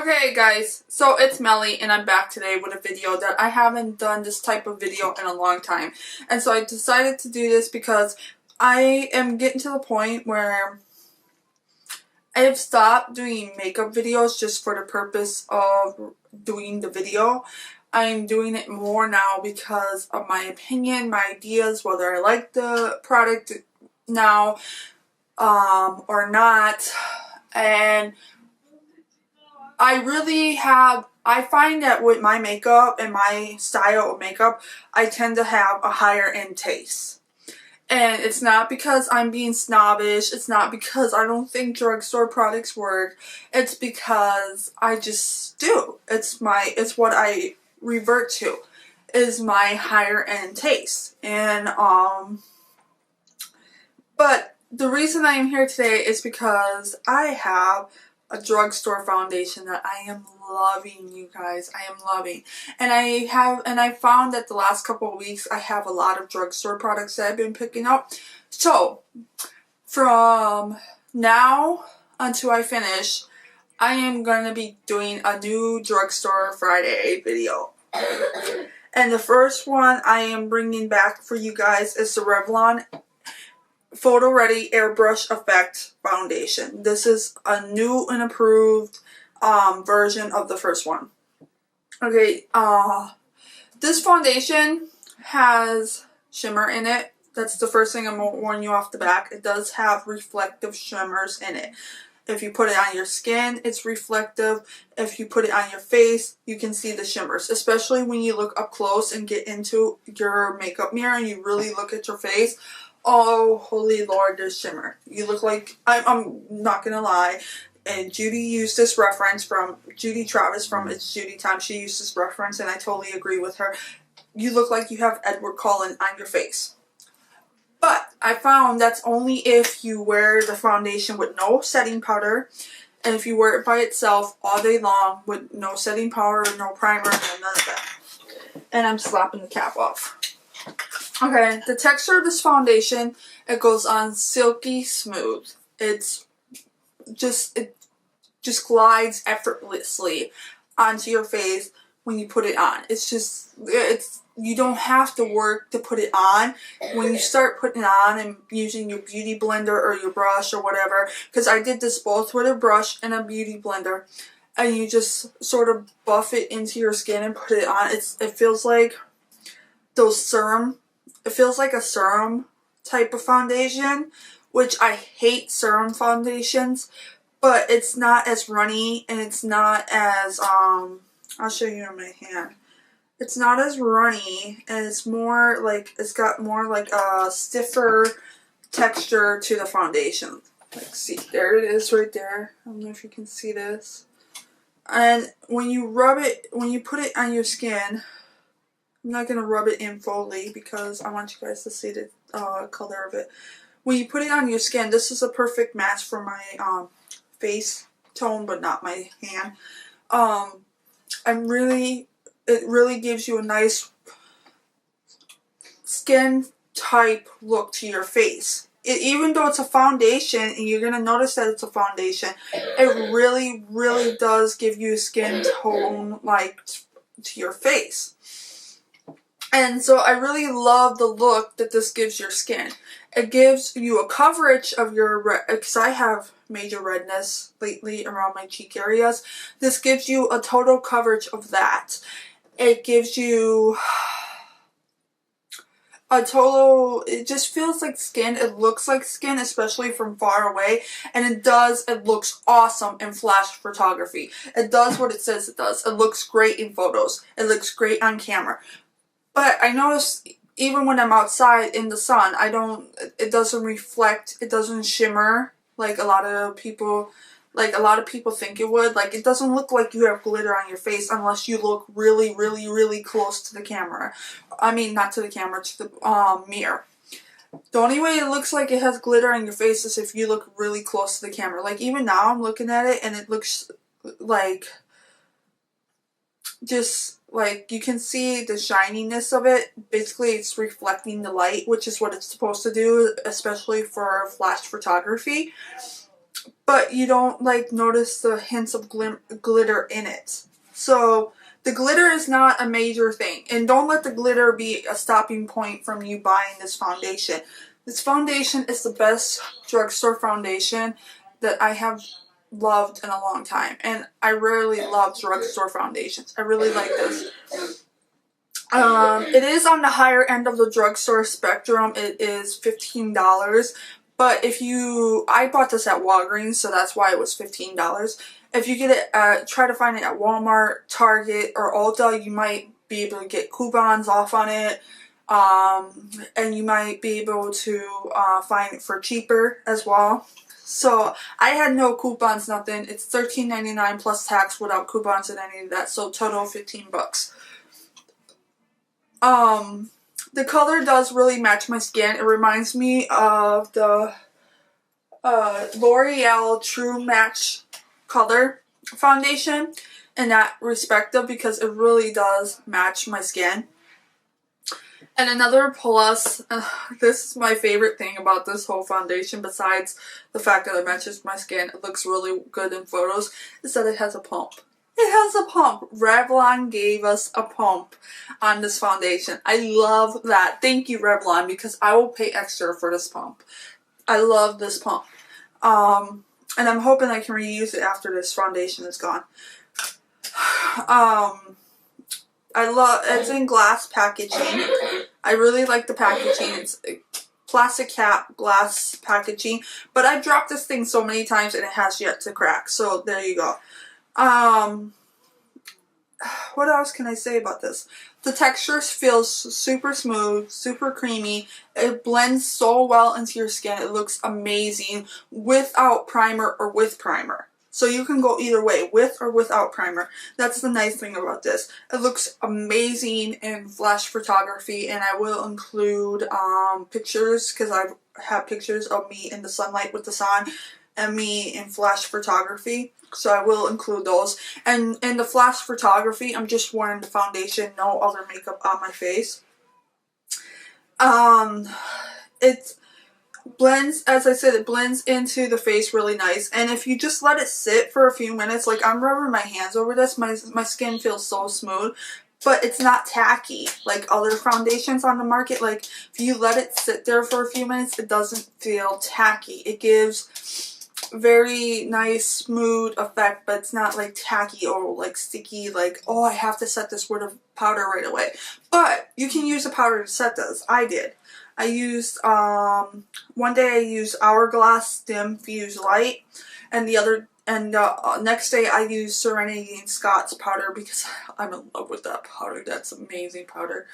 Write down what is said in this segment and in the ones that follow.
Okay guys, so it's Melly and I'm back today with a video that I haven't done this type of video in a long time. And so I decided to do this because I am getting to the point where I have stopped doing makeup videos just for the purpose of doing the video. I'm doing it more now because of my opinion, my ideas, whether I like the product now or not. And I find that with my makeup and my style of makeup, I tend to have a higher end taste. And it's not because I'm being snobbish, it's not because I don't think drugstore products work, it's because I just do. It's what I revert to, is my higher end taste. And, but the reason I am here today is because I have a drugstore foundation that I am loving, you guys. I am loving. And I found that the last couple of weeks I have a lot of drugstore products that I've been picking up. So, from now until I finish, I am going to be doing a new Drugstore Friday video. And the first one I am bringing back for you guys is the Revlon Photo Ready Airbrush Effect Foundation. This is a new and improved version of the first one. Okay, this foundation has shimmer in it. That's the first thing I'm going to warn you off the back. It does have reflective shimmers in it. If you put it on your skin, it's reflective. If you put it on your face, you can see the shimmers. Especially when you look up close and get into your makeup mirror and you really look at your face. Oh, holy Lord, there's shimmer. You look like, I'm not gonna lie, and Judy used this reference from, Judy Travis from It's Judy Time, she used this reference and I totally agree with her. You look like you have Edward Cullen on your face. But I found that's only if you wear the foundation with no setting powder, and if you wear it by itself all day long with no setting powder, no primer, none of that. And I'm slapping the cap off. Okay, the texture of this foundation, it goes on silky smooth. It just glides effortlessly onto your face when you put it on. You don't have to work to put it on. When you start putting it on and using your beauty blender or your brush or whatever, because I did this both with a brush and a beauty blender, and you just sort of buff it into your skin and put it on. It feels like those serum. It feels like a serum type of foundation, which I hate serum foundations, but it's not as runny and it's not as, I'll show you in my hand. It's not as runny and it's more like, it's got more like a stiffer texture to the foundation. Like, see, there it is right there. I don't know if you can see this. And when you rub it, when you put it on your skin, I'm not going to rub it in fully because I want you guys to see the color of it. When you put it on your skin, this is a perfect match for my face tone, but not my hand. It really gives you a nice skin type look to your face. Even though it's a foundation, and you're going to notice that it's a foundation, it really, really does give you a skin tone like to your face. And so I really love the look that this gives your skin. It gives you a coverage of your, because I have major redness lately around my cheek areas. This gives you a total coverage of that. It gives you a total, it just feels like skin. It looks like skin, especially from far away. And it looks awesome in flash photography. It does what it says it does. It looks great in photos. It looks great on camera. But I notice even when I'm outside in the sun, it doesn't reflect, it doesn't shimmer like a lot of people think it would. Like, it doesn't look like you have glitter on your face unless you look really, really, really close to the camera. I mean, not to the camera, to the mirror. The only way it looks like it has glitter on your face is if you look really close to the camera. Like, even now I'm looking at it and it looks like, just like, you can see the shininess of it. Basically, it's reflecting the light, which is what it's supposed to do, especially for flash photography. but you don't like notice the hints of glitter in it. So the glitter is not a major thing, and don't let the glitter be a stopping point from you buying this foundation. This foundation is the best drugstore foundation that I have loved in a long time, and I rarely love drugstore foundations. I really like this. It is on the higher end of the drugstore spectrum. It is $15. But if you, I bought this at Walgreens, so that's why it was $15. If you get it, try to find it at Walmart, Target, or Ulta, you might be able to get coupons off on it. And you might be able to find it for cheaper as well. So I had no coupons, nothing. It's $13.99 plus tax without coupons and any of that. So total $15. The color does really match my skin. It reminds me of the L'Oreal True Match Color Foundation in that respect, because it really does match my skin. And another plus, this is my favorite thing about this whole foundation, besides the fact that it matches my skin, it looks really good in photos, is that it has a pump. It has a pump. Revlon gave us a pump on this foundation. I love that. Thank you, Revlon, because I will pay extra for this pump. I love this pump. And I'm hoping I can reuse it after this foundation is gone. It's in glass packaging. I really like the packaging. It's plastic cap, glass packaging. But I've dropped this thing so many times and it has yet to crack. So there you go. What else can I say about this? The texture feels super smooth, super creamy. It blends so well into your skin. It looks amazing without primer or with primer. So you can go either way, with or without primer. That's the nice thing about this. It looks amazing in flash photography, and I will include pictures, because I have pictures of me in the sunlight with the sun and me in flash photography. So I will include those. And in the flash photography, I'm just wearing the foundation, no other makeup on my face. It blends, as I said, it blends into the face really nice. And if you just let it sit for a few minutes, like I'm rubbing my hands over this, my skin feels so smooth. But it's not tacky like other foundations on the market. Like if you let it sit there for a few minutes, it doesn't feel tacky. It gives very nice smooth effect, but it's not like tacky or like sticky, like, oh, I have to set this with a powder right away. But you can use a powder to set this. I did. I used one day I used Hourglass Dim Fuse Light, and next day I used Serenity and Scott's powder, because I'm in love with that powder. That's amazing powder.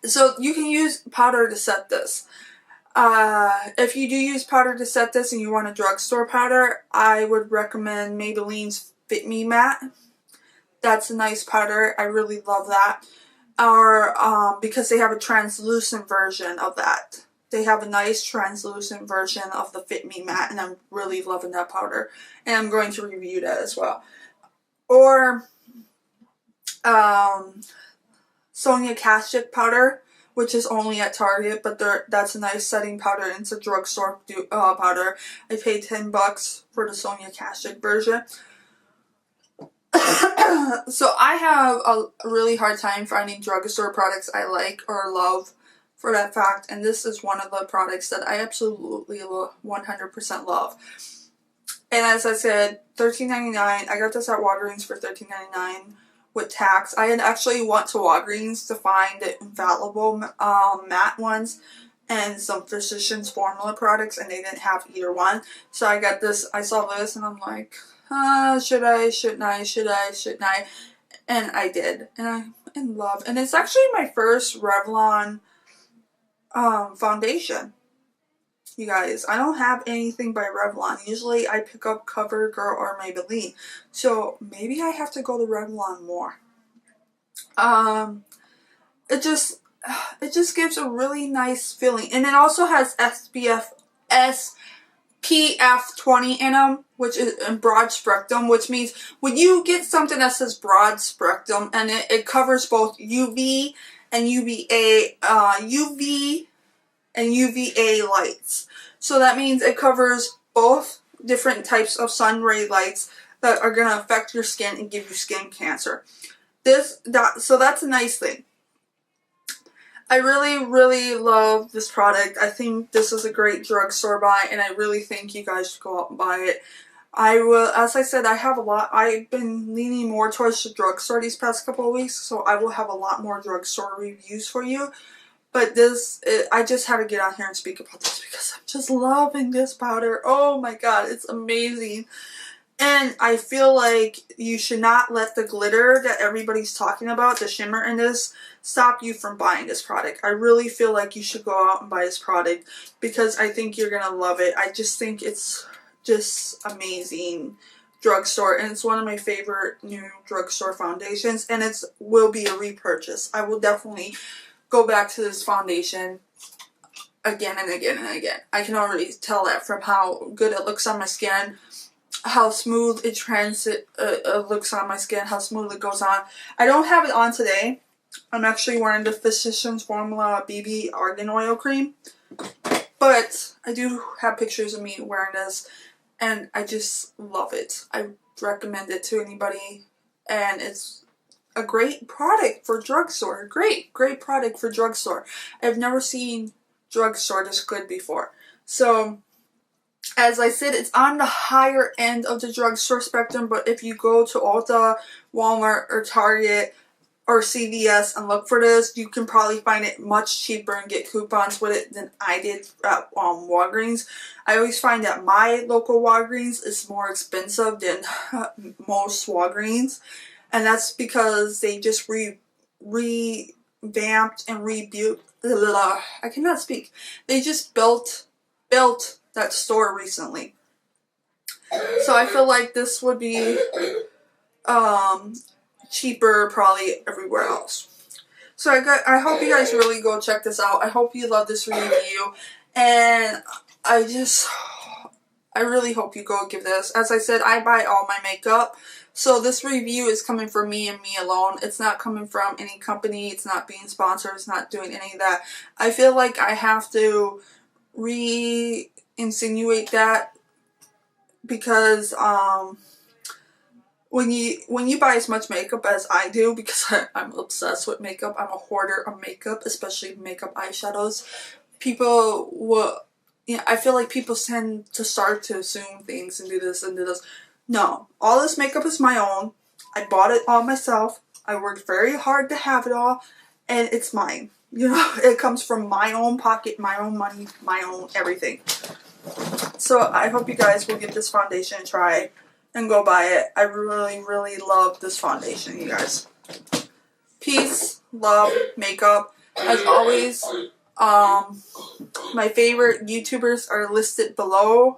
So you can use powder to set this. If you do use powder to set this and you want a drugstore powder, I would recommend Maybelline's Fit Me Matte. That's a nice powder. I really love that. Or, because they have a translucent version of that. They have a nice translucent version of the Fit Me Matte, and I'm really loving that powder. And I'm going to review that as well. Or, Sonia Kashuk powder, which is only at Target, but that's a nice setting powder. It's a drugstore powder. I paid $10 for the Sonia Kashuk version. So I have a really hard time finding drugstore products I like or love for that fact, and this is one of the products that I absolutely 100% love. And as I said, $13.99. I got this at Walgreens for $13.99 with tax. I had actually went to Walgreens to find the Infallible matte ones and some Physicians Formula products, and they didn't have either one. So I got this. I saw this and I'm like, should I, shouldn't I, should I, shouldn't I? And I did. And I'm in love. And it's actually my first Revlon foundation. You guys, I don't have anything by Revlon. Usually I pick up CoverGirl or Maybelline. So maybe I have to go to Revlon more. It just gives a really nice feeling. And it also has SPF 20 in them, which is in broad spectrum, which means when you get something that says broad spectrum and it covers both UV and UVA lights. So that means it covers both different types of sun ray lights that are going to affect your skin and give you skin cancer. So that's a nice thing. I really, really love this product. I think this is a great drugstore buy, and I really think you guys should go out and buy it. I will, as I said, I've been leaning more towards the drugstore these past couple of weeks, so I will have a lot more drugstore reviews for you. But I just had to get out here and speak about this because I'm just loving this powder. Oh my god, it's amazing. And I feel like you should not let the glitter that everybody's talking about, the shimmer in this, stop you from buying this product. I really feel like you should go out and buy this product because I think you're going to love it. I just think it's just amazing drugstore, and it's one of my favorite new drugstore foundations, and it will be a repurchase. I will definitely go back to this foundation again and again and again. I can already tell that from how good it looks on my skin, how smooth it looks on my skin, how smooth it goes on. I don't have it on today. I'm actually wearing the Physicians Formula BB Argan Oil Cream, but I do have pictures of me wearing this, and I just love it. I recommend it to anybody, and it's a great product for drugstore. Great product for drugstore. I've never seen drugstore this good before. So, as I said, it's on the higher end of the drugstore spectrum, but if you go to Ulta, Walmart, or Target, or CVS and look for this, you can probably find it much cheaper and get coupons with it than I did at Walgreens. I always find that my local Walgreens is more expensive than most Walgreens, and that's because they just revamped and rebuilt. I cannot speak. They just built that store recently. So I feel like this would be cheaper probably everywhere else. So I hope you guys really go check this out. I hope you love this review, and I really hope you go give this. As I said, I buy all my makeup, so this review is coming from me and me alone. It's not coming from any company. It's not being sponsored. It's not doing any of that. I feel like I have to insinuate that because when you buy as much makeup as I do, because I'm obsessed with makeup, I'm a hoarder of makeup, especially makeup eyeshadows, people will, I feel like people tend to start to assume things and do this and do this. No, all this makeup is my own. I bought it all myself. I worked very hard to have it all, and it's mine. You know, it comes from my own pocket, my own money, my own everything. So I hope you guys will give this foundation a try and go buy it. I really, really love this foundation, you guys. Peace, love, makeup. As always, my favorite YouTubers are listed below.